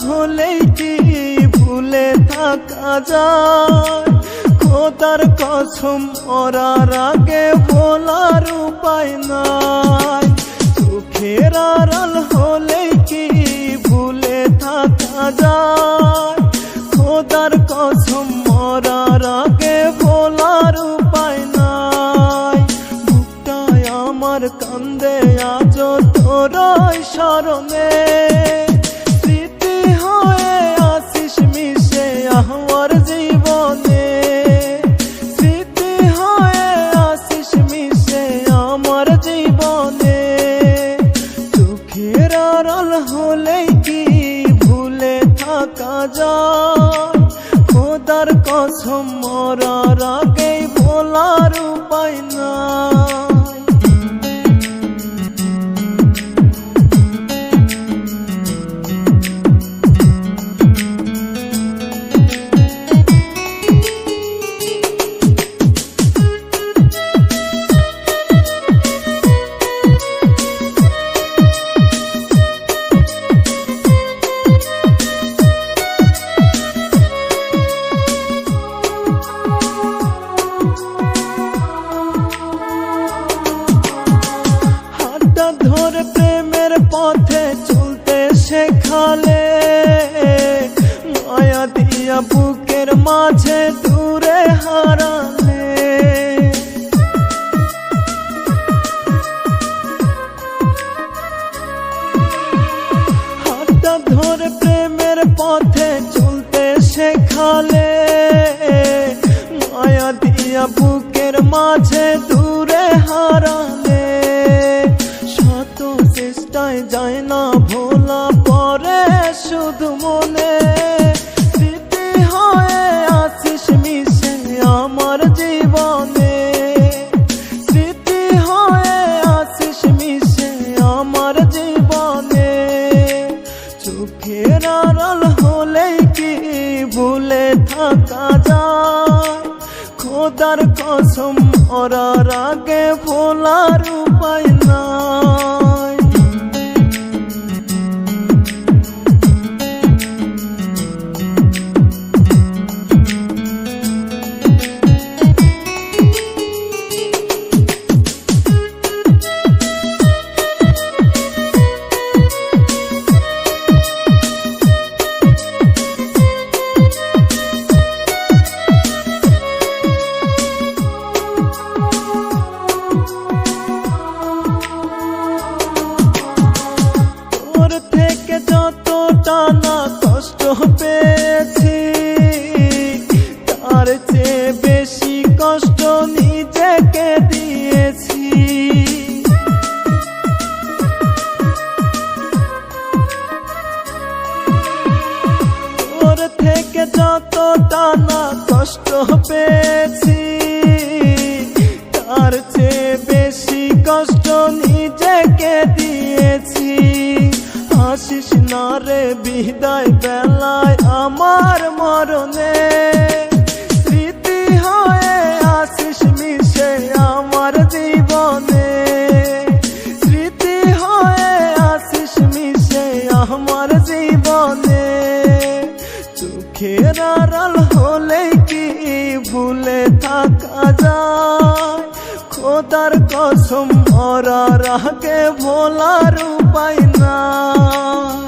হলেই কি ভুলে থাকা যায়? খোদার কসম মরার আগে বলার উপায় নাই। চোখের আড়াল হলেই কি ভুলে থাকা যায়? খোদার কসম মরার আগে বলার উপায় নাই। বুকটায় আমার কান্দে আজ তোরই স্মরণে, স্মৃতি হয়ে আসিস মিশে আমার জীবনে। স্মৃতি হয়ে আসিস মিশে আমার জীবনে। চোখের আড়াল হলেই কি ভুলে থাকা যায়? খোদার কসম মরার আগে বলার উপায় নাই। ধরে প্রেমের পথে চলতে শেখালে, মায়া দিয়া বুকের মাঝে দূরে হারালে। হাতটা ধরে প্রেমের পথে চলতে শেখালে, মায়া দিয়া বুকের মাঝে দূরে হারালে। চেষ্টায় যায় না ভোলা পরে শুধু মনে। স্মৃতি হয়ে আসিস মিশে আমার জীবনে। স্মৃতি হয়ে আসিস মিশে আমার জীবনে। চোখের আড়াল হলেই কি ভুলে থাকা যায়? খোদার কসম মরার আগে বলার উপায় নাই। যতটা না কষ্ট পেয়েছি, তার চেয়ে বেশি কষ্ট নিজেকে দিয়েছি। তোর থেকে যতটা না কষ্ট পেয়েছি, তার চেয়ে বেশি কষ্ট নিজেকে দিয়েছি। আসিস না রে বিদায় বেলায় আমার মরণে। স্মৃতি হয়ে আসিস মিশে আমার জীবনে। স্মৃতি হয়ে আসিস মিশে আমার জীবনে। চোখের আড়াল হলেই কি ভুলে থাকা যায়? খোদার কসম মরার আগে ভোলার উপায় নাই।